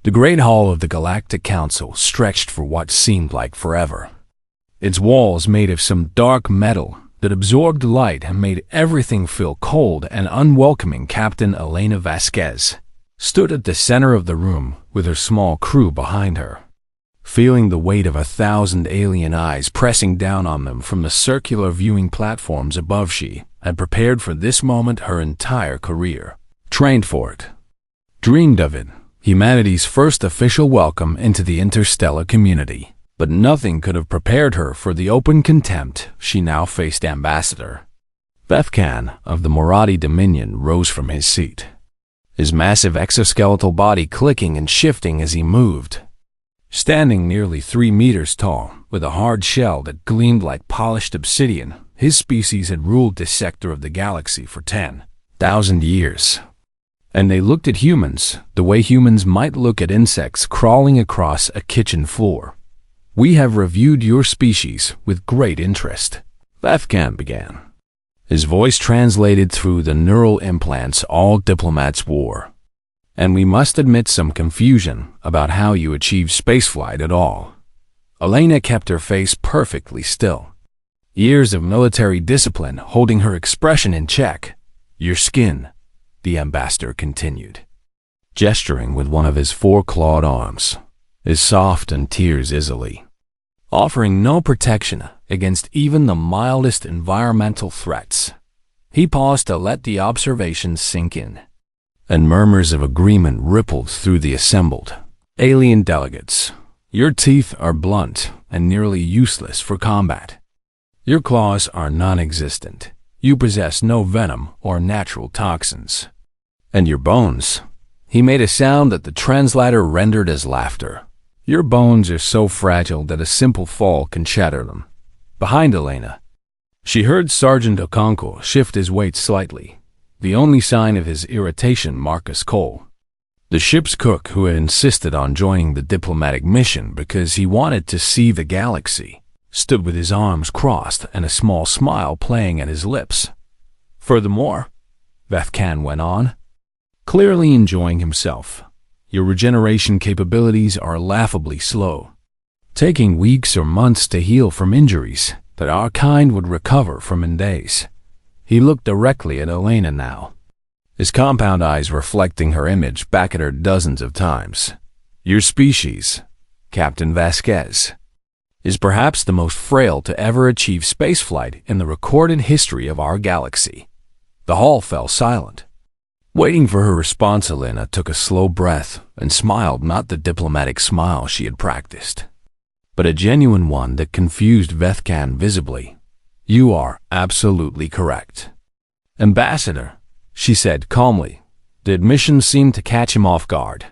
The great hall of the Galactic Council stretched for what seemed like forever. Its walls made of some dark metal that absorbed light and made everything feel cold and unwelcoming. Captain Elena Vasquez stood at the center of the room with her small crew behind her. Feeling the weight of 1,000 alien eyes pressing down on them from the circular viewing platforms above, she had prepared for this moment her entire career. Trained for it. Dreamed of it. Humanity's first official welcome into the interstellar community. But nothing could have prepared her for the open contempt she now faced. Ambassador Vethkan of the Moradi Dominion rose from his seat, his massive exoskeletal body clicking and shifting as he moved. Standing nearly 3 meters tall, with a hard shell that gleamed like polished obsidian, his species had ruled this sector of the galaxy for 10,000 years. And they looked at humans the way humans might look at insects crawling across a kitchen floor. "We have reviewed your species with great interest," Vethkan began. His voice translated through the neural implants all diplomats wore. "And we must admit some confusion about how you achieve spaceflight at all." Elena kept her face perfectly still. Years of military discipline holding her expression in check. "Your skin," the ambassador continued, gesturing with one of his 4 clawed arms, "is soft and tears easily, offering no protection against even the mildest environmental threats." He paused to let the observations sink in, and murmurs of agreement rippled through the assembled alien delegates. "Your teeth are blunt and nearly useless for combat. Your claws are non-existent. You possess no venom or natural toxins. And your bones," he made a sound that the translator rendered as laughter, "your bones are so fragile that a simple fall can shatter them." Behind Elena, she heard Sergeant Okonkwo shift his weight slightly, the only sign of his irritation. Marcus Cole, the ship's cook who had insisted on joining the diplomatic mission because he wanted to see the galaxy, stood with his arms crossed and a small smile playing at his lips. "Furthermore," Vethkan went on, clearly enjoying himself, "your regeneration capabilities are laughably slow, taking weeks or months to heal from injuries that our kind would recover from in days." He looked directly at Elena now, his compound eyes reflecting her image back at her dozens of times. "Your species, Captain Vasquez, is perhaps the most frail to ever achieve spaceflight in the recorded history of our galaxy." The hall fell silent. Waiting for her response, Elena took a slow breath and smiled, not the diplomatic smile she had practiced, but a genuine one that confused Vethkan visibly. "You are absolutely correct, Ambassador," she said calmly. The admission seemed to catch him off guard,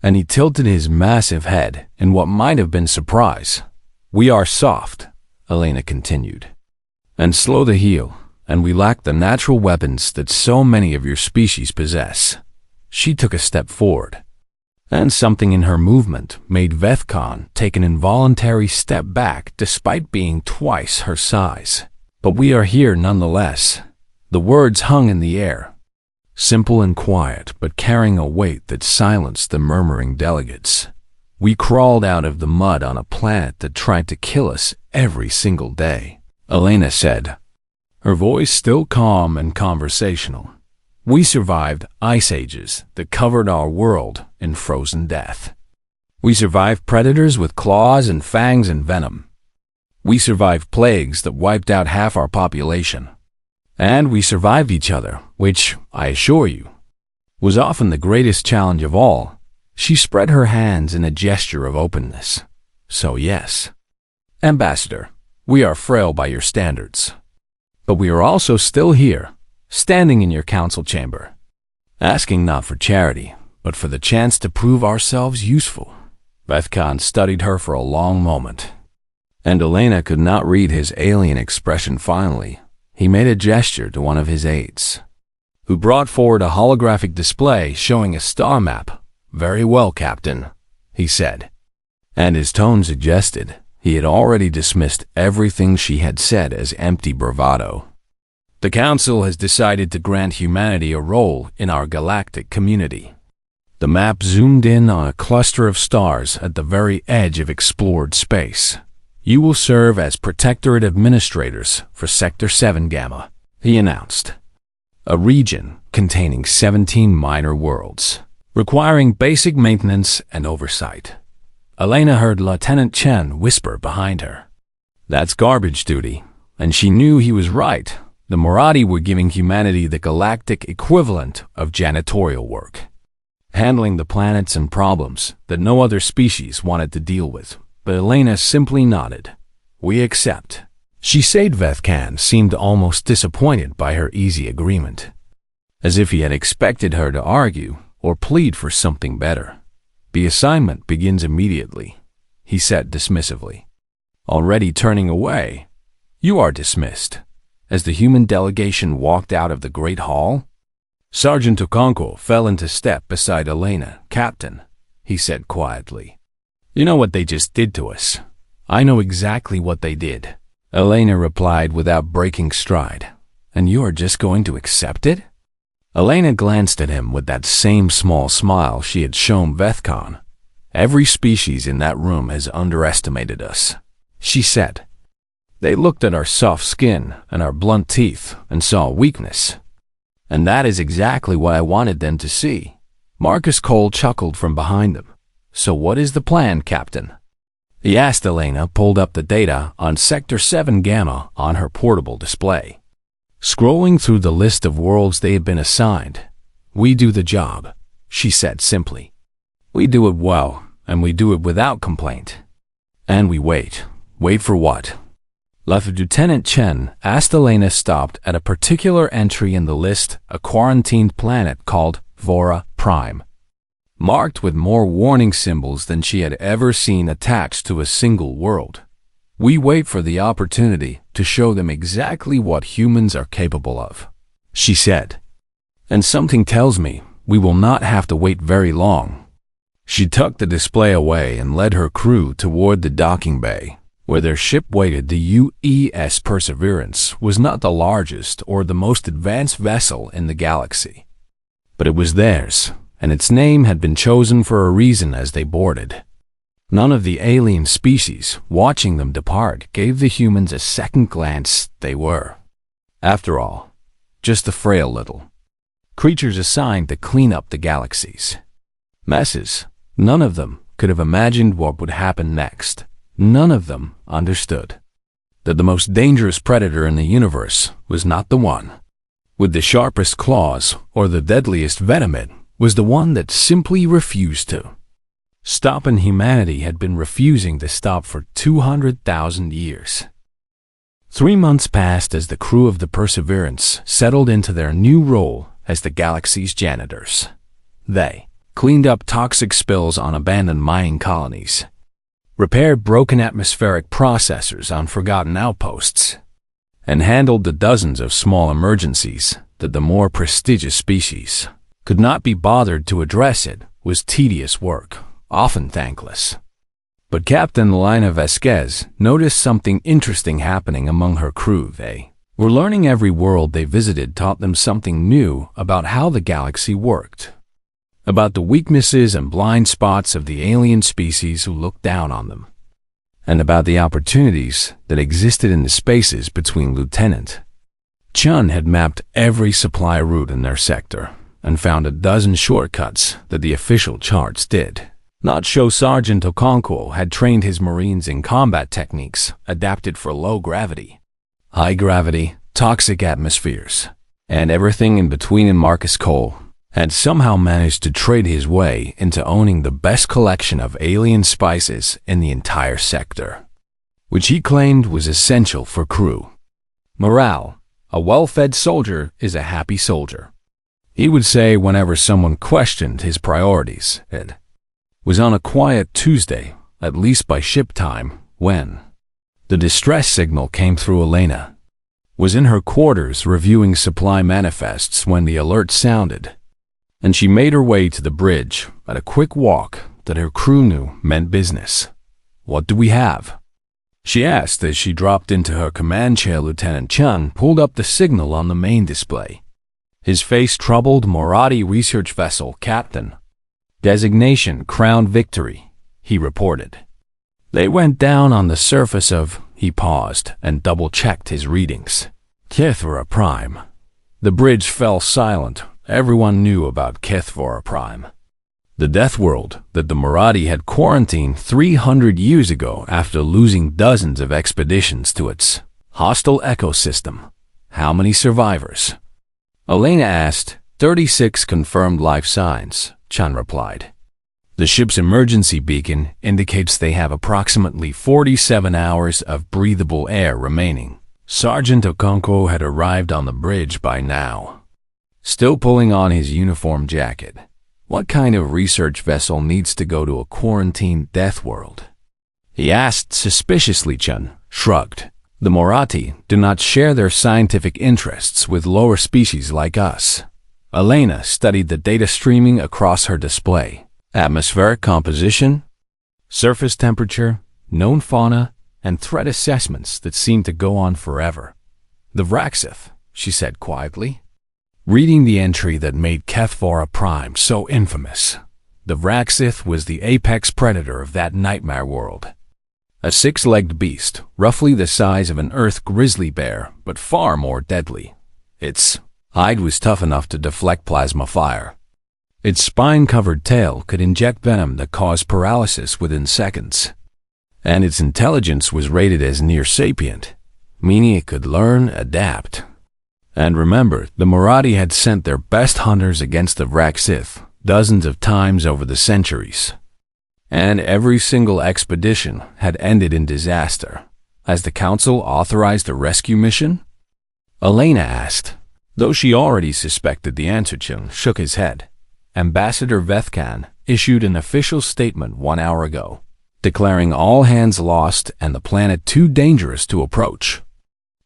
and he tilted his massive head in what might have been surprise. "We are soft," Elena continued, "and slow to heal, and we lack the natural weapons that so many of your species possess." She took a step forward, and something in her movement made Vethkan take an involuntary step back despite being twice her size. "But we are here nonetheless." The words hung in the air, simple and quiet, but carrying a weight that silenced the murmuring delegates. "We crawled out of the mud on a planet that tried to kill us every single day," Elena said, her voice still calm and conversational. "We survived ice ages that covered our world in frozen death. We survived predators with claws and fangs and venom. We survived plagues that wiped out half our population. And we survived each other, which, I assure you, was often the greatest challenge of all." She spread her hands in a gesture of openness. "So yes, Ambassador, we are frail by your standards. But we are also still here, standing in your council chamber, asking not for charity, but for the chance to prove ourselves useful." Vethkan studied her for a long moment, and Elena could not read his alien expression. Finally, he made a gesture to one of his aides, who brought forward a holographic display showing a star map. "Very well, Captain," he said, and his tone suggested he had already dismissed everything she had said as empty bravado. "The Council has decided to grant humanity a role in our galactic community. The map zoomed in on a cluster of stars at the very edge of explored space. "You will serve as Protectorate Administrators for Sector 7 Gamma," he announced. A region containing 17 minor worlds, requiring basic maintenance and oversight. Elena heard Lieutenant Chen whisper behind her. "That's garbage duty," and she knew he was right. The Marathi were giving humanity the galactic equivalent of janitorial work, handling the planets and problems that no other species wanted to deal with. But Elena simply nodded. "We accept." She said Vethkan seemed almost disappointed by her easy agreement, as if he had expected her to argue or plead for something better. "The assignment begins immediately," he said dismissively. Already turning away, "You are dismissed," as the human delegation walked out of the great hall. Sergeant Okonkwo fell into step beside Elena. "Captain," he said quietly, "you know what they just did to us." "I know exactly what they did," Elena replied without breaking stride. "And you are just going to accept it?" Elena glanced at him with that same small smile she had shown Vethkan. "Every species in that room has underestimated us," she said. "They looked at our soft skin and our blunt teeth and saw weakness. And that is exactly what I wanted them to see." Marcus Cole chuckled from behind them. "So what is the plan, Captain?" He asked. Elena pulled up the data on Sector 7 Gamma on her portable display. Scrolling through the list of worlds they had been assigned, "We do the job," she said simply. "We do it well, and we do it without complaint. And we wait. Wait for what?" Lieutenant Chen asked. Elena stopped at a particular entry in the list, a quarantined planet called Vora Prime, marked with more warning symbols than she had ever seen attached to a single world. "We wait for the opportunity to show them exactly what humans are capable of," she said. "And something tells me we will not have to wait very long." She tucked the display away and led her crew toward the docking bay, where their ship waited. The UES Perseverance was not the largest or the most advanced vessel in the galaxy, but it was theirs, and its name had been chosen for a reason. As they boarded, none of the alien species watching them depart gave the humans a second glance. They were, after all, just the frail little creatures assigned to clean up the galaxy's messes. None of them could have imagined what would happen next. None of them understood that the most dangerous predator in the universe was not the one with the sharpest claws or the deadliest venom. It was the one that simply refused to stop, and humanity had been refusing to stop for 200,000 years. 3 months passed as the crew of the Perseverance settled into their new role as the galaxy's janitors. They cleaned up toxic spills on abandoned mining colonies, repaired broken atmospheric processors on forgotten outposts, and handled the dozens of small emergencies that the more prestigious species could not be bothered to address. It was tedious work, often thankless. But Captain Elena Vasquez noticed something interesting happening among her crew. They were learning. Every world they visited taught them something new about how the galaxy worked, about the weaknesses and blind spots of the alien species who looked down on them, and about the opportunities that existed in the spaces between. Lieutenant Chun had mapped every supply route in their sector and found a dozen shortcuts that the official charts did not show. Sergeant Okonkwo had trained his Marines in combat techniques adapted for low gravity, high gravity, toxic atmospheres, and everything in between. And Marcus Cole had somehow managed to trade his way into owning the best collection of alien spices in the entire sector, which he claimed was essential for crew morale. "A well-fed soldier is a happy soldier," he would say whenever someone questioned his priorities. It was on a quiet Tuesday, at least by ship time, when the distress signal came through. Elena was in her quarters reviewing supply manifests when the alert sounded, and she made her way to the bridge at a quick walk that her crew knew meant business. "What do we have?" she asked as she dropped into her command chair. Lieutenant Chun pulled up the signal on the main display, his face troubled. "Marathi research vessel, Captain. Designation Crown Victory, he reported. They went down on the surface of... He paused and double-checked his readings. HFY Prime. The bridge fell silent. Everyone knew about HFY Prime. The death world that the Marathi had quarantined 300 years ago after losing dozens of expeditions to its hostile ecosystem. How many survivors? Elena asked. 36 confirmed life signs, Chan replied. The ship's emergency beacon indicates they have approximately 47 hours of breathable air remaining. Sergeant Okonkwo had arrived on the bridge by now, still pulling on his uniform jacket. What kind of research vessel needs to go to a quarantined death world? He asked suspiciously. Chun shrugged. The Marathi do not share their scientific interests with lower species like us. Elena studied the data streaming across her display. Atmospheric composition, surface temperature, known fauna, and threat assessments that seemed to go on forever. The Vraxith, she said quietly, reading the entry that made HFY Prime so infamous. The Vraxith was the apex predator of that nightmare world. A six-legged beast, roughly the size of an Earth grizzly bear, but far more deadly. Its hide was tough enough to deflect plasma fire. Its spine-covered tail could inject venom that caused paralysis within seconds. And its intelligence was rated as near-sapient, meaning it could learn, adapt. And remember, the Marathi had sent their best hunters against the Vraxith dozens of times over the centuries. And every single expedition had ended in disaster. Has the Council authorized a rescue mission? Elena asked. Though she already suspected the answer, Chun shook his head. Ambassador Vethkan issued an official statement 1 hour ago, declaring all hands lost and the planet too dangerous to approach.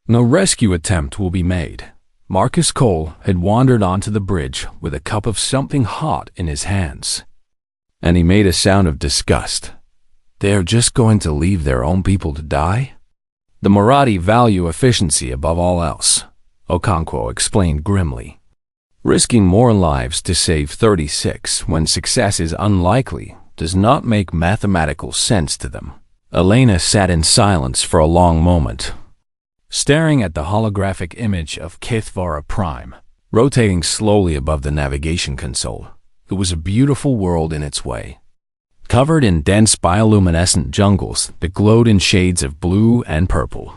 No rescue attempt will be made. Marcus Cole had wandered onto the bridge with a cup of something hot in his hands, and he made a sound of disgust. They are just going to leave their own people to die? The Marathi value efficiency above all else, Okonkwo explained grimly. Risking more lives to save 36 when success is unlikely does not make mathematical sense to them. Elena sat in silence for a long moment, staring at the holographic image of HFY Prime, rotating slowly above the navigation console. It was a beautiful world in its way, covered in dense bioluminescent jungles that glowed in shades of blue and purple,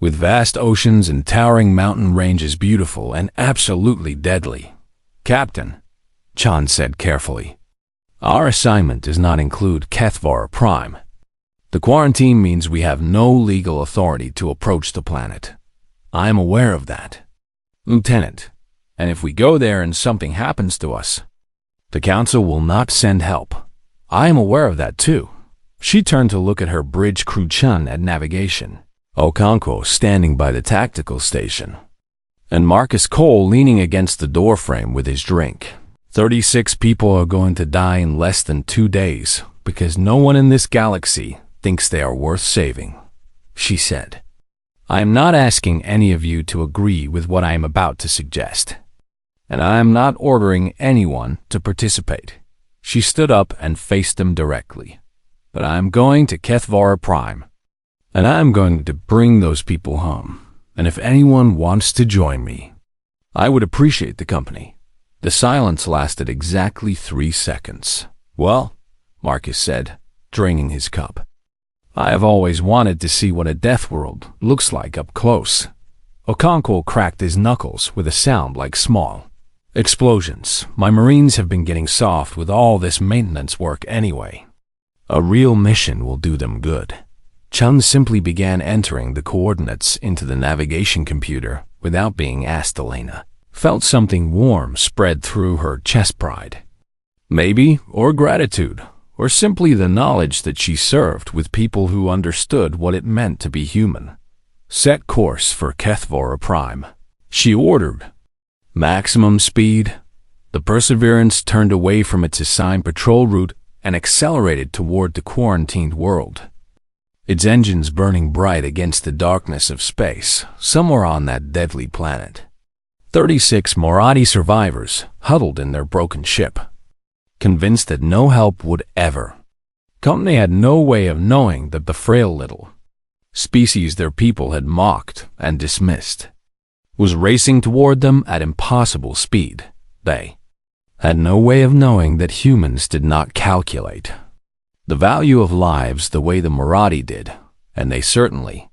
with vast oceans and towering mountain ranges beautiful and absolutely deadly. Captain, Chan said carefully, our assignment does not include HFY Prime. The quarantine means we have no legal authority to approach the planet. I am aware of that, Lieutenant, and if we go there and something happens to us, the Council will not send help. I am aware of that too. She turned to look at her bridge crew Chun at navigation, Okonkwo standing by the tactical station, and Marcus Cole leaning against the doorframe with his drink. 36 people are going to die in less than 2 days because no one in this galaxy thinks they are worth saving, she said. I am not asking any of you to agree with what I am about to suggest, and I am not ordering anyone to participate. She stood up and faced them directly. But I am going to HFY Prime, and I am going to bring those people home. And if anyone wants to join me, I would appreciate the company. The silence lasted exactly 3 seconds. Well, Marcus said, draining his cup, I have always wanted to see what a death world looks like up close. Okonkwo cracked his knuckles with a sound like small explosions. My Marines have been getting soft with all this maintenance work anyway. A real mission will do them good. Chun simply began entering the coordinates into the navigation computer without being asked. Elena felt something warm spread through her chest pride. Maybe, or gratitude, or simply the knowledge that she served with people who understood what it meant to be human. Set course for HFY Prime, she ordered. Maximum speed. The Perseverance turned away from its assigned patrol route and accelerated toward the quarantined world, its engines burning bright against the darkness of space, somewhere on that deadly planet. 36 Marathi survivors huddled in their broken ship, convinced that no help would ever. Company had no way of knowing that the frail little species their people had mocked and dismissed was racing toward them at impossible speed. They had no way of knowing that humans did not calculate the value of lives the way the Marathi did, and they certainly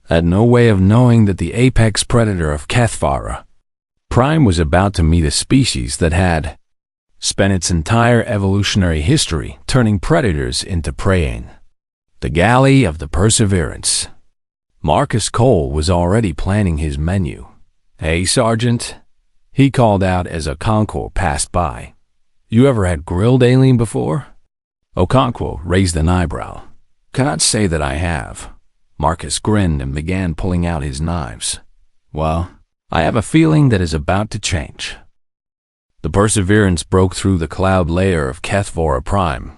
had no way of knowing that the apex predator of Kethvara Prime was about to meet a species that had spent its entire evolutionary history turning predators into preying. The galley of the Perseverance. Marcus Cole was already planning his menu. "Hey, Sergeant," he called out as Okonkwo passed by. "You ever had grilled alien before?" Okonkwo raised an eyebrow. "Cannot say that I have." Marcus grinned and began pulling out his knives. "Well, I have a feeling that is about to change." The Perseverance broke through the cloud layer of Kethvara Prime,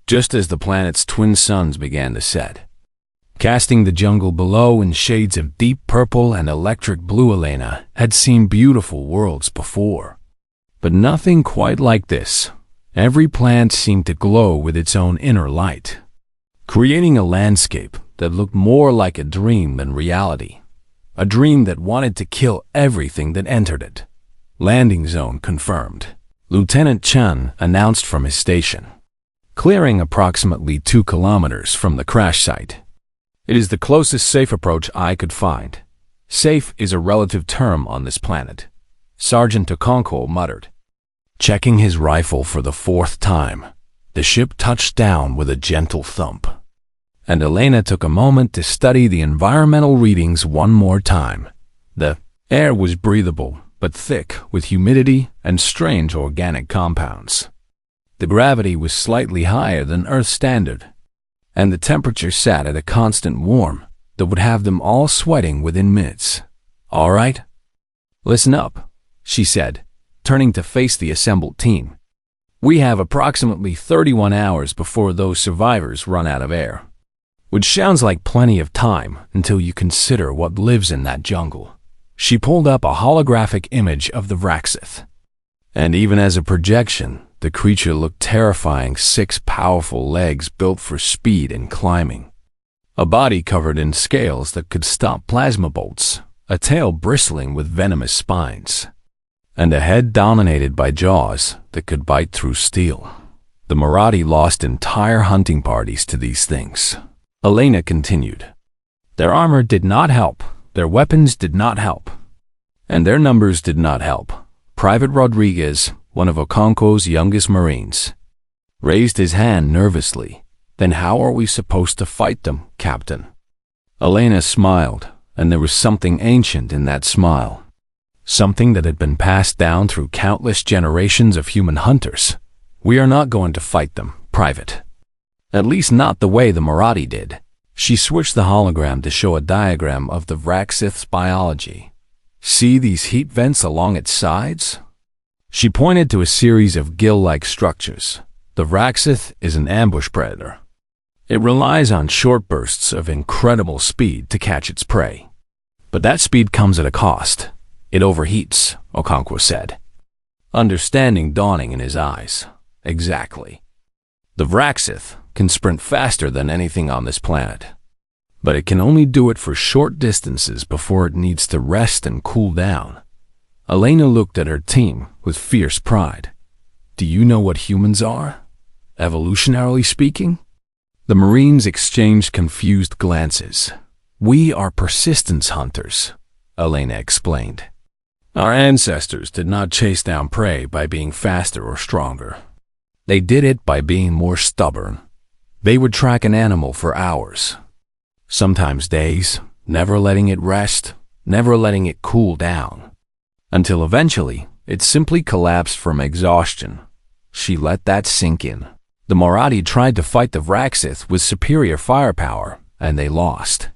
just as the planet's twin suns began to set, casting the jungle below in shades of deep purple and electric blue. Elena had seen beautiful worlds before, but nothing quite like this. Every plant seemed to glow with its own inner light, creating a landscape that looked more like a dream than reality, a dream that wanted to kill everything that entered it. "Landing zone confirmed," Lieutenant Chen announced from his station, clearing approximately 2 kilometers from the crash site. "It is the closest safe approach I could find." Safe is a relative term on this planet, Sergeant Okonkwo muttered. Checking his rifle for the 4th time, the ship touched down with a gentle thump, and Elena took a moment to study the environmental readings one more time. The air was breathable, but thick with humidity and strange organic compounds. The gravity was slightly higher than Earth standard, and the temperature sat at a constant warm that would have them all sweating within minutes. "All right, listen up," she said, turning to face the assembled team. "We have approximately 31 hours before those survivors run out of air, which sounds like plenty of time until you consider what lives in that jungle." She pulled up a holographic image of the Vraxith, and even as a projection, the creature looked terrifying. 6 powerful legs built for speed and climbing, a body covered in scales that could stop plasma bolts, a tail bristling with venomous spines, and a head dominated by jaws that could bite through steel. The Marathi lost entire hunting parties to these things. Elena continued. Their armor did not help, their weapons did not help, and their numbers did not help. Private Rodriguez, one of Okonkwo's youngest Marines, raised his hand nervously. "Then how are we supposed to fight them, Captain?" Elena smiled, and there was something ancient in that smile, something that had been passed down through countless generations of human hunters. "We are not going to fight them, Private. At least not the way the Marathi did." She switched the hologram to show a diagram of the Vraxith's biology. "See these heat vents along its sides?" She pointed to a series of gill-like structures. The Vraxith is an ambush predator. It relies on short bursts of incredible speed to catch its prey. But that speed comes at a cost. "It overheats," Okonkwo said, understanding dawning in his eyes. "Exactly. The Vraxith can sprint faster than anything on this planet, but it can only do it for short distances before it needs to rest and cool down." Elena looked at her team with fierce pride. "Do you know what humans are, evolutionarily speaking?" The Marines exchanged confused glances. "We are persistence hunters," Elena explained. "Our ancestors did not chase down prey by being faster or stronger. They did it by being more stubborn. They would track an animal for hours, sometimes days, never letting it rest, never letting it cool down, until eventually it simply collapsed from exhaustion." She let that sink in. The Marathi tried to fight the Vraxith with superior firepower, and they lost.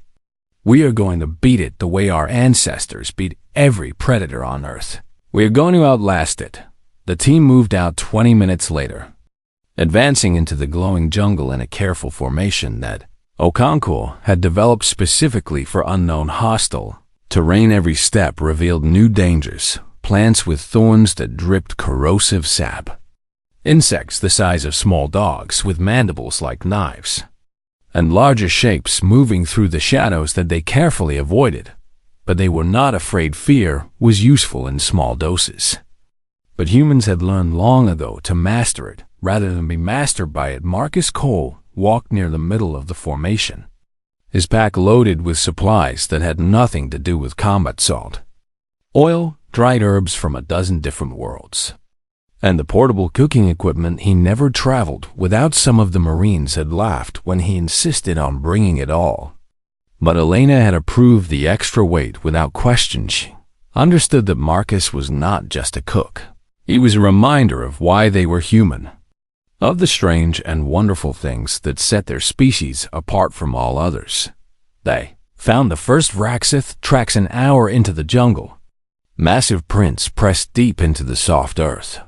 "We are going to beat it the way our ancestors beat every predator on Earth. We are going to outlast it." The team moved out 20 minutes later, advancing into the glowing jungle in a careful formation that Okonkwo had developed specifically for unknown hostile terrain. Every step revealed new dangers, plants with thorns that dripped corrosive sap, insects the size of small dogs with mandibles like knives, and larger shapes moving through the shadows that they carefully avoided. But they were not afraid fear was useful in small doses. But humans had learned long ago to master it rather than be mastered by it. Marcus Cole walked near the middle of the formation, his pack loaded with supplies that had nothing to do with combat: salt, oil, dried herbs from a dozen different worlds, and the portable cooking equipment. He never traveled without. Some of the Marines had laughed when he insisted on bringing it all. But Elena had approved the extra weight without question. She understood that Marcus was not just a cook. He was a reminder of why they were human, of the strange and wonderful things that set their species apart from all others. They found the first Vraxith tracks an hour into the jungle, massive prints pressed deep into the soft earth,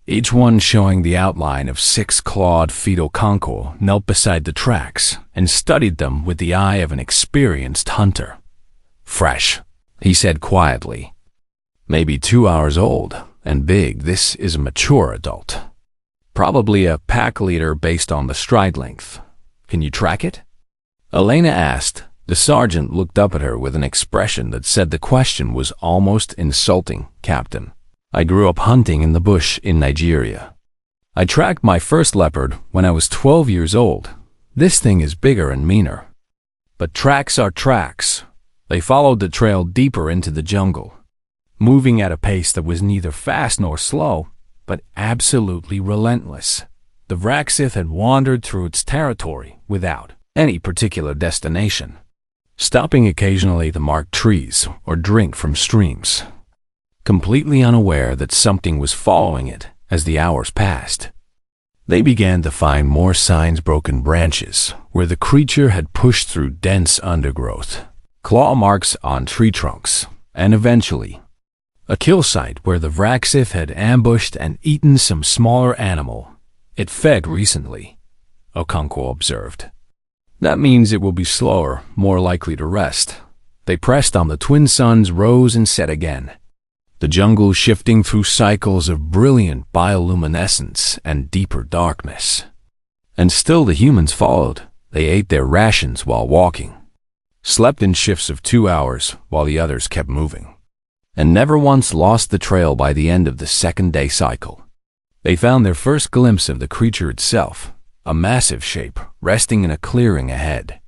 each one showing the outline of 6-clawed fetal conchoir. Knelt beside the tracks and studied them with the eye of an experienced hunter. "Fresh," he said quietly. "Maybe 2 hours old and big. This is a mature adult. Probably a pack leader based on the stride length. Can you track it?" Elena asked. The sergeant looked up at her with an expression that said the question was almost insulting. "Captain, I grew up hunting in the bush in Nigeria. I tracked my first leopard when I was 12 years old. This thing is bigger and meaner." But tracks are tracks. They followed the trail deeper into the jungle, moving at a pace that was neither fast nor slow, but absolutely relentless. The Vraxith had wandered through its territory without any particular destination, stopping occasionally to mark trees or drink from streams, completely unaware that something was following it. As the hours passed, they began to find more signs: broken branches where the creature had pushed through dense undergrowth, claw marks on tree trunks, and eventually a kill site where the Vraxith had ambushed and eaten some smaller animal. "It fed recently," Okonkwo observed. "That means it will be slower, more likely to rest." They pressed on. The twin suns rose and set again, the jungle shifting through cycles of brilliant bioluminescence and deeper darkness. And still the humans followed. They ate their rations while walking, slept in shifts of 2 hours while the others kept moving, and never once lost the trail. By the end of the second-day cycle, they found their first glimpse of the creature itself, a massive shape resting in a clearing ahead,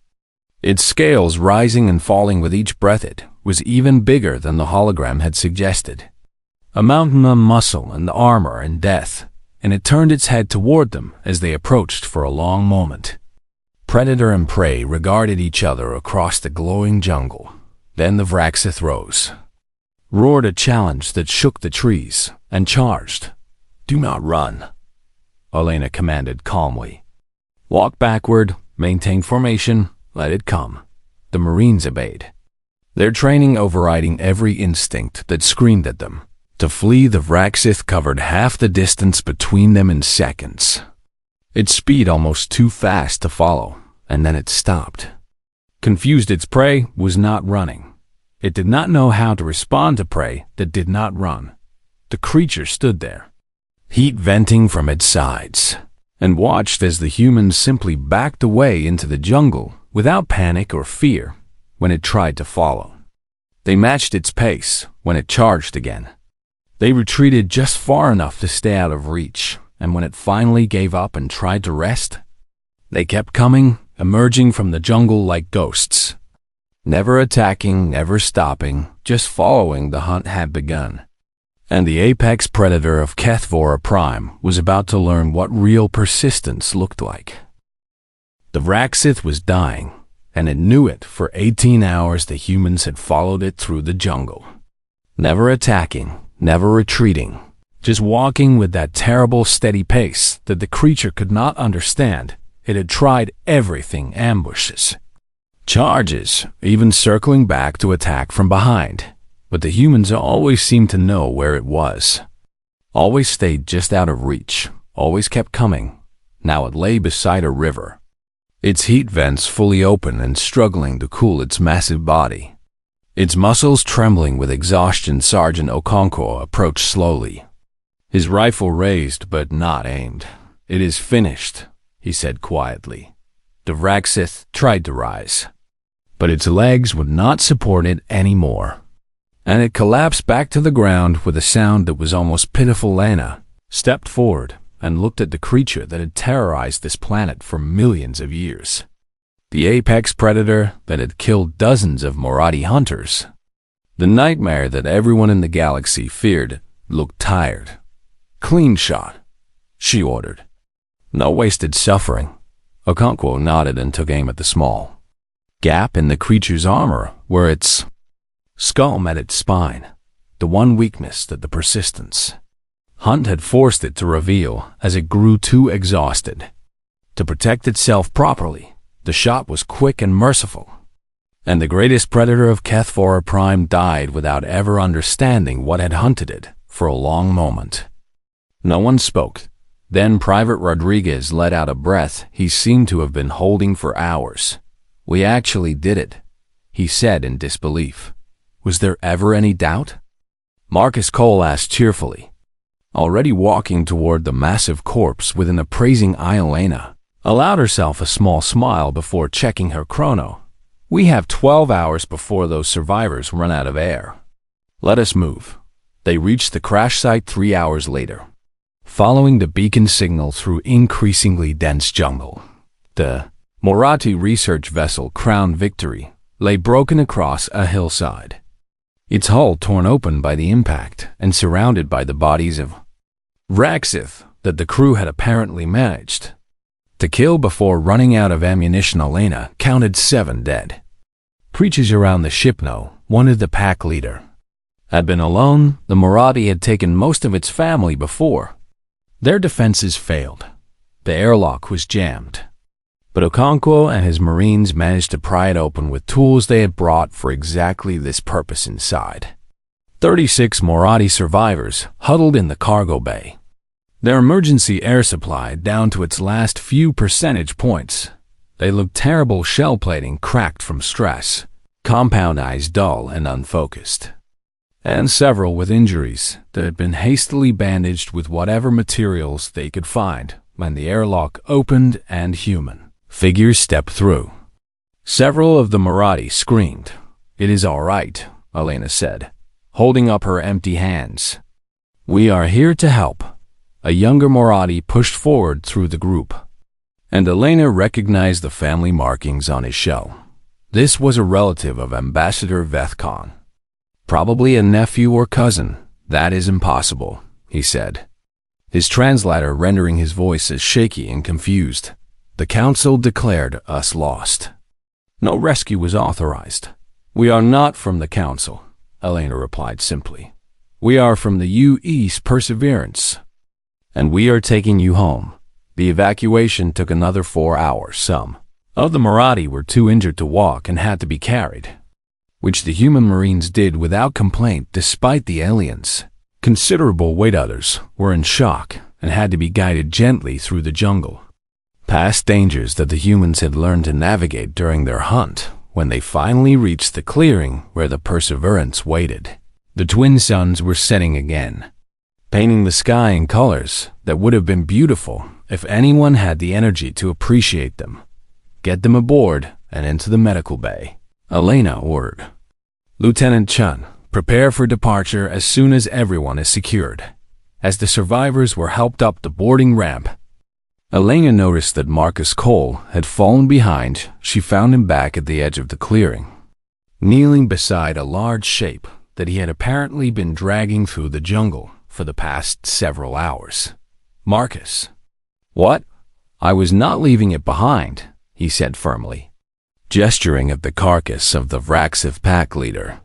its scales rising and falling with each breath. It was even bigger than the hologram had suggested, a mountain of muscle and armor and death, and it turned its head toward them as they approached. For a long moment, predator and prey regarded each other across the glowing jungle. Then the Vraxith rose, roared a challenge that shook the trees, and charged. "Do not run," Elena commanded calmly. "Walk backward, maintain formation, let it come." The Marines obeyed, their training overriding every instinct that screamed at them to flee. The Vraxith covered half the distance between them in seconds, its speed almost too fast to follow, and then it stopped. Confused, its prey was not running. It did not know how to respond to prey that did not run. The creature stood there, heat venting from its sides, and watched as the humans simply backed away into the jungle without panic or fear. When it tried to follow, they matched its pace. When it charged again, they retreated just far enough to stay out of reach. And when it finally gave up and tried to rest, they kept coming, emerging from the jungle like ghosts, never attacking, never stopping, just following. The hunt had begun, and the apex predator of Kethvora Prime was about to learn what real persistence looked like. The Vraxith was dying, and it knew it. For 18 hours the humans had followed it through the jungle, never attacking, never retreating, just walking with that terrible steady pace that the creature could not understand. It had tried everything: ambushes, charges, even circling back to attack from behind. But the humans always seemed to know where it was, always stayed just out of reach, always kept coming. Now it lay beside a river, its heat vents fully open and struggling to cool its massive body, its muscles trembling with exhaustion. Sergeant Okonkwo approached slowly, His rifle raised but not aimed. "It is finished," he said quietly. The Vraxith tried to rise, but its legs would not support it anymore, and it collapsed back to the ground with a sound that was almost pitiful. Lena stepped forward and looked at the creature that had terrorized this planet for millions of years. The apex predator that had killed dozens of Moratti hunters. The nightmare that everyone in the galaxy feared looked tired. "Clean shot," she ordered. "No wasted suffering." Okonkwo nodded and took aim at the small gap in the creature's armor where its skull met its spine, the one weakness that the persistence hunt had forced it to reveal as it grew too exhausted to protect itself properly. The shot was quick and merciful, and the greatest predator of Kethvora Prime died without ever understanding what had hunted it for a long moment. No one spoke. Then Private Rodriguez let out a breath he seemed to have been holding for hours. "We actually did it," he said in disbelief. "Was there ever any doubt?" Marcus Cole asked cheerfully, already walking toward the massive corpse with an appraising eye. Elena allowed herself a small smile before checking her chrono. "We have 12 hours before those survivors run out of air. Let us move." They reached the crash site 3 hours later, following the beacon signal through increasingly dense jungle. The Moratti research vessel Crown Victory lay broken across a hillside, its hull torn open by the impact and surrounded by the bodies of Vraxith that the crew had apparently managed to kill before running out of ammunition. Elena counted 7 dead. Creatures around the ship. No one of the pack leader had been alone. The Moratti had taken most of its family before their defenses failed. The airlock was jammed, but Okonkwo and his Marines managed to pry it open with tools they had brought for exactly this purpose. Inside, 36 Moratti survivors huddled in the cargo bay, their emergency air supply down to its last few percentage points. They looked terrible, shell plating cracked from stress, compound eyes dull and unfocused, and several with injuries that had been hastily bandaged with whatever materials they could find when the airlock opened and human figures stepped through. Several of the Moratti screamed. "It is all right," Elena said, holding up her empty hands. "We are here to help." A younger Moratti pushed forward through the group, and Elena recognized the family markings on his shell. This was a relative of Ambassador Vethkon. "Probably a nephew or cousin." "That is impossible," he said, his translator rendering his voice as shaky and confused. "The council declared us lost. No rescue was authorized." "We are not from the council," Elena replied simply. "We are from the U.E.'s Perseverance, and we are taking you home." The evacuation took another 4 hours. Some of the Moratti were too injured to walk and had to be carried, which the human Marines did without complaint despite the aliens' considerable weight. Others were in shock and had to be guided gently through the jungle, past dangers that the humans had learned to navigate during their hunt. When they finally reached the clearing where the Perseverance waited, the twin suns were setting again, painting the sky in colors that would have been beautiful if anyone had the energy to appreciate them. "Get them aboard and into the medical bay," Elena ordered. "Lieutenant Chun, prepare for departure as soon as everyone is secured." As the survivors were helped up the boarding ramp, Elena noticed that Marcus Cole had fallen behind. She found him back at the edge of the clearing, kneeling beside a large shape that he had apparently been dragging through the jungle for the past several hours. "Marcus." "What?" "I was not leaving it behind," he said firmly, gesturing at the carcass of the Vraxith pack leader.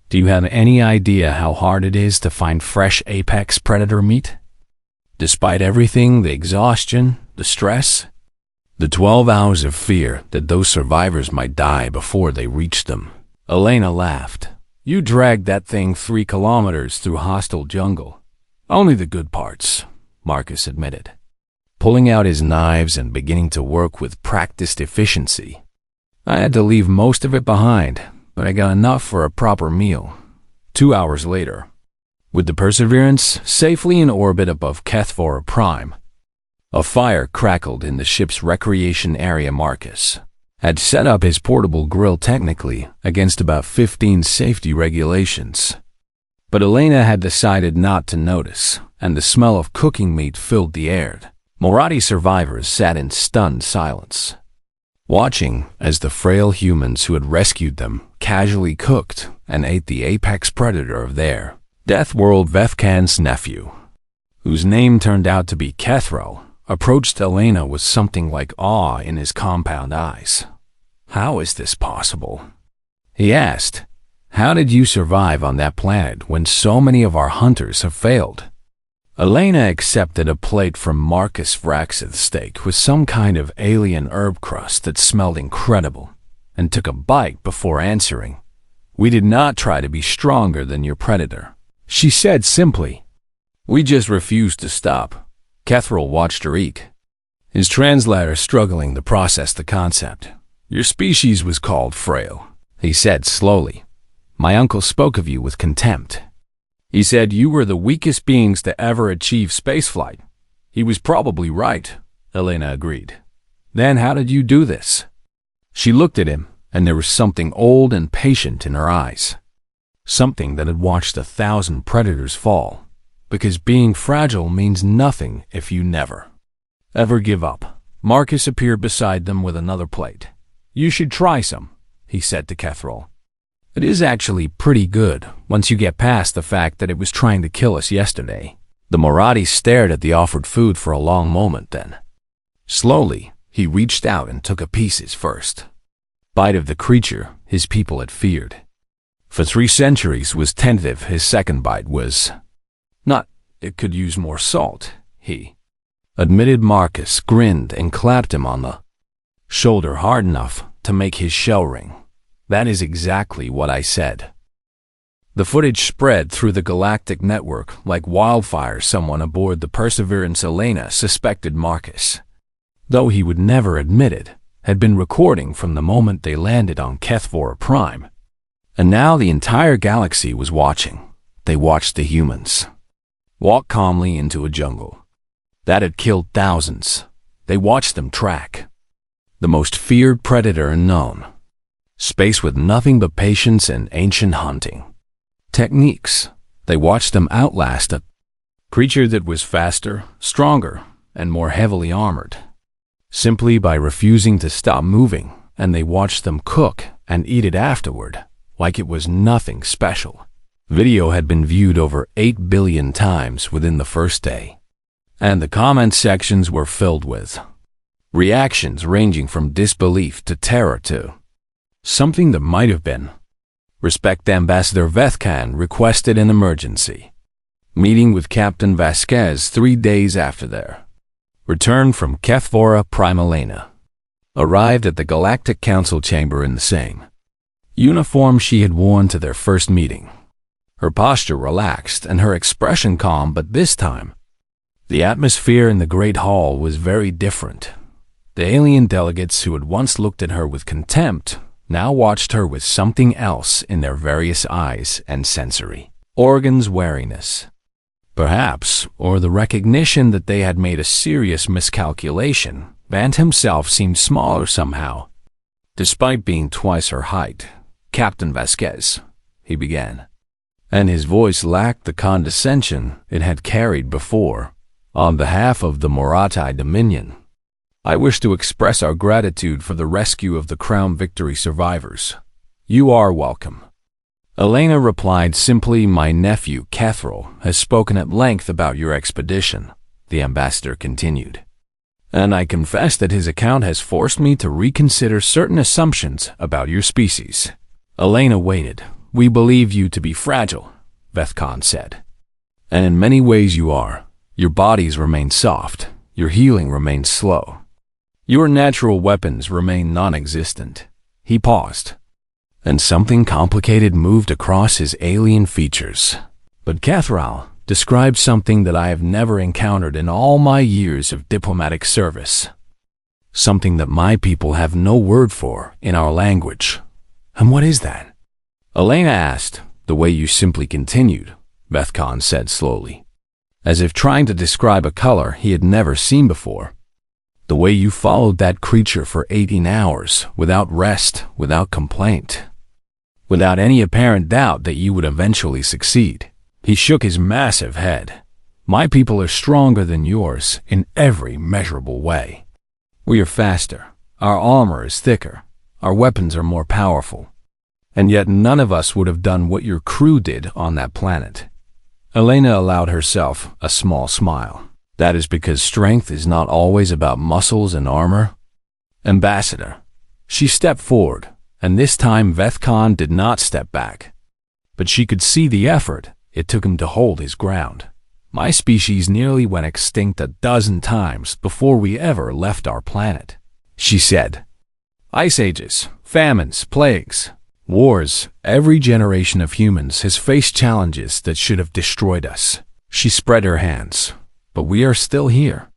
"Do you have any idea how hard it is to find fresh apex predator meat? Despite everything, the exhaustion, the stress, the 12 hours of fear that those survivors might die before they reached them." Elena laughed. "You dragged that thing 3 kilometers through hostile jungle." "Only the good parts," Marcus admitted, pulling out his knives and beginning to work with practiced efficiency. "I had to leave most of it behind, but I got enough for a proper meal." 2 hours later, With the Perseverance safely in orbit above Kethvora Prime, a fire crackled in the ship's recreation area. Marcus had set up his portable grill technically against about 15 safety regulations. But Elena had decided not to notice, and the smell of cooking meat filled the air. Moratti survivors sat in stunned silence, watching as the frail humans who had rescued them casually cooked and ate the apex predator of their Death World. Vethkan's nephew, whose name turned out to be Kethro, approached Elena with something like awe in his compound eyes. "How is this possible?" he asked. "How did you survive on that planet when so many of our hunters have failed?" Elena accepted a plate from Marcus Vraxith's steak with some kind of alien herb crust that smelled incredible, and took a bite before answering. "We did not try to be stronger than your predator," she said simply. "We just refused to stop." Kethril watched her eat, his translator struggling to process the concept. "Your species was called Frail," he said slowly. "My uncle spoke of you with contempt. He said you were the weakest beings to ever achieve spaceflight." "He was probably right," Elena agreed. "Then how did you do this?" She looked at him, and there was something old and patient in her eyes. Something that had watched 1,000 predators fall. Because being fragile means nothing if you never, ever give up. Marcus appeared beside them with another plate. "You should try some," he said to Kethril. "It is actually pretty good once you get past the fact that it was trying to kill us yesterday." The Moratti stared at the offered food for a long moment. Then, slowly, he reached out and took a piece his first bite of the creature his people had feared. For 3 centuries was tentative. His second bite was not. "It could use more salt," he admitted. Marcus grinned and clapped him on the shoulder hard enough to make his shell ring. "That is exactly what I said." The footage spread through the galactic network like wildfire. Someone aboard the Perseverance, Elena suspected Marcus, though he would never admit it, had been recording from the moment they landed on Kethvora Prime. And now the entire galaxy was watching. They watched the humans walk calmly into a jungle that had killed thousands. They watched them track the most feared predator known. Space with nothing but patience and ancient hunting techniques. They watched them outlast a creature that was faster, stronger, and more heavily armored, simply by refusing to stop moving, and they watched them cook and eat it afterward like it was nothing special. Video had been viewed over 8 billion times within the first day, and the comment sections were filled with reactions ranging from disbelief to terror to something that might have been. Respect. Ambassador Vethkan requested an emergency meeting with Captain Vasquez 3 days after their return from Kethvora Prime. Elena arrived at the Galactic Council chamber in the same uniform she had worn to their first meeting. Her posture relaxed and her expression calm, but this time, the atmosphere in the Great Hall was very different. The alien delegates who had once looked at her with contempt now watched her with something else in their various eyes and sensory organs. Wariness, perhaps, or the recognition that they had made a serious miscalculation. Vant himself seemed smaller somehow, despite being twice her height. "Captain Vasquez," he began, and his voice lacked the condescension it had carried before. "On behalf of the Moratti Dominion, I wish to express our gratitude for the rescue of the Crown Victory survivors. You are welcome." Elena replied simply, "My nephew, Kethril, has spoken at length about your expedition," the ambassador continued, "and I confess that his account has forced me to reconsider certain assumptions about your species." Elena waited. "We believe you to be fragile," Vethkan said, "and in many ways you are. Your bodies remain soft, your healing remains slow. Your natural weapons remain non-existent." He paused, and something complicated moved across his alien features. "But Kethril described something that I have never encountered in all my years of diplomatic service. Something that my people have no word for in our language." "And what is that?" Elena asked. "The way you simply continued. Vethcon said slowly, as if trying to describe a color he had never seen before. The way you followed that creature for 18 hours, without rest, without complaint, without any apparent doubt that you would eventually succeed. He shook his massive head. My people are stronger than yours in every measurable way. We are faster, our armor is thicker, our weapons are more powerful, and yet none of us would have done what your crew did on that planet. Elena allowed herself a small smile. That is because strength is not always about muscles and armor. Ambassador. She stepped forward, and this time Vethcon did not step back. But she could see the effort it took him to hold his ground. My species nearly went extinct 12 times before we ever left our planet, she said. Ice ages, famines, plagues, wars, every generation of humans has faced challenges that should have destroyed us. She spread her hands. But we are still here,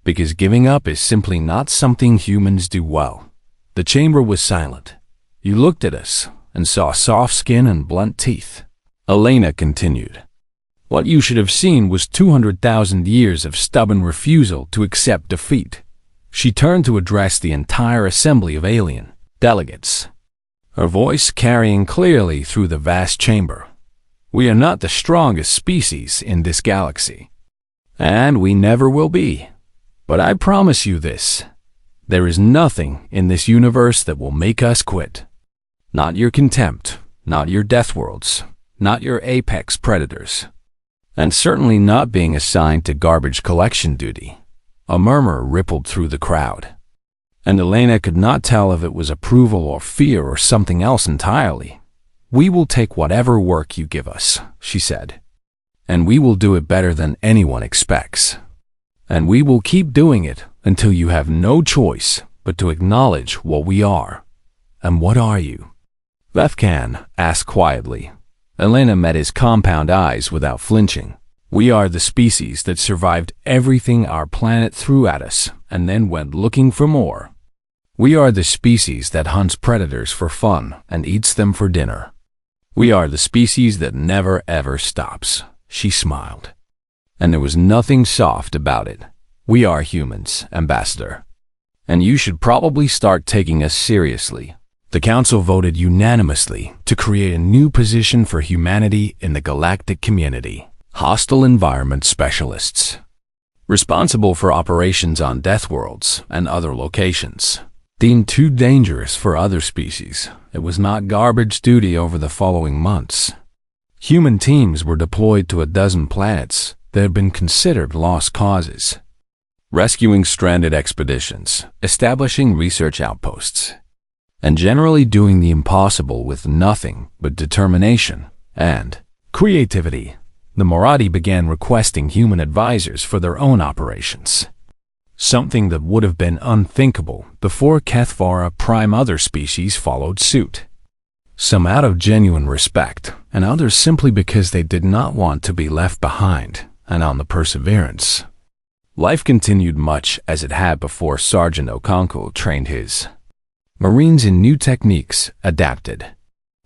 because giving up is simply not something humans do well. The chamber was silent. You looked at us and saw soft skin and blunt teeth. Elena continued. What you should have seen was 200,000 years of stubborn refusal to accept defeat. She turned to address the entire assembly of alien delegates, her voice carrying clearly through the vast chamber. We are not the strongest species in this galaxy, and we never will be. But I promise you this, there is nothing in this universe that will make us quit. Not your contempt, not your death worlds, not your apex predators, and certainly not being assigned to garbage collection duty. A murmur rippled through the crowd, and Elena could not tell if it was approval or fear or something else entirely. We will take whatever work you give us, she said, and we will do it better than anyone expects. And we will keep doing it until you have no choice but to acknowledge what we are. And what are you? Vethcon asked quietly. Elena met his compound eyes without flinching. We are the species that survived everything our planet threw at us and then went looking for more. We are the species that hunts predators for fun and eats them for dinner. We are the species that never ever stops. She smiled, and there was nothing soft about it. We are humans, Ambassador, and you should probably start taking us seriously. The Council voted unanimously to create a new position for humanity in the galactic community. Hostile Environment Specialists, responsible for operations on death worlds and other locations. Deemed too dangerous for other species, it was not garbage duty over the following months. Human teams were deployed to 12 planets that had been considered lost causes, rescuing stranded expeditions, establishing research outposts, and generally doing the impossible with nothing but determination and creativity. The Moradi began requesting human advisors for their own operations, something that would have been unthinkable before Kethvara Prime. Other species followed suit, some out of genuine respect, and others simply because they did not want to be left behind, and on the Perseverance. Life continued much as it had before Sergeant Okonkwo trained his Marines in new techniques adapted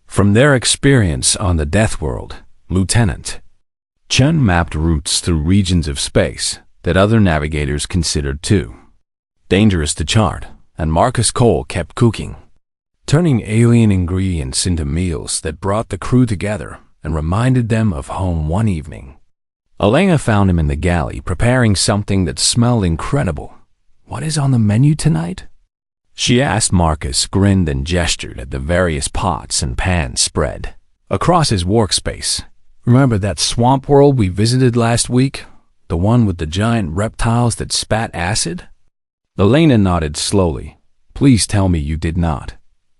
from their experience on the Death World. Lieutenant Chun mapped routes through regions of space that other navigators considered too dangerous to chart, and Marcus Cole kept cooking, turning alien ingredients into meals that brought the crew together and reminded them of home one evening. Elena found him in the galley preparing something that smelled incredible. What is on the menu tonight? She asked. Marcus grinned and gestured at the various pots and pans spread across his workspace. Remember that swamp world we visited last week? The one with the giant reptiles that spat acid? Elena nodded slowly. Please tell me you did not.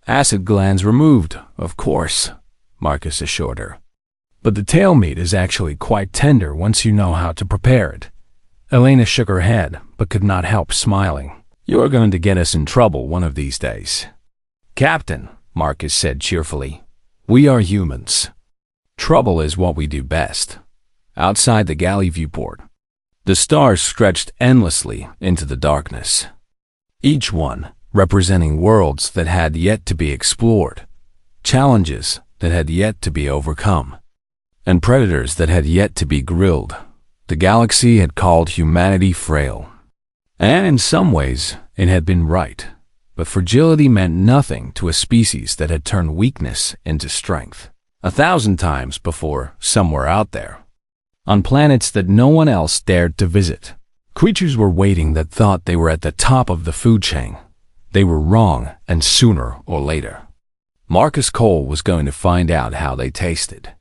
Acid glands removed, of course, Marcus assured her. But the tail meat is actually quite tender once you know how to prepare it. Elena shook her head, but could not help smiling. You are going to get us in trouble one of these days. Captain, Marcus said cheerfully, we are humans. Trouble is what we do best. Outside the galley viewport, the stars stretched endlessly into the darkness, each one representing worlds that had yet to be explored, challenges that had yet to be overcome. and predators that had yet to be grilled. The galaxy had called humanity frail. And in some ways, it had been right. But fragility meant nothing to a species that had turned weakness into strength 1,000 times before somewhere out there. On planets that no one else dared to visit, creatures were waiting that thought they were at the top of the food chain. They were wrong, and sooner or later, Marcus Cole was going to find out how they tasted.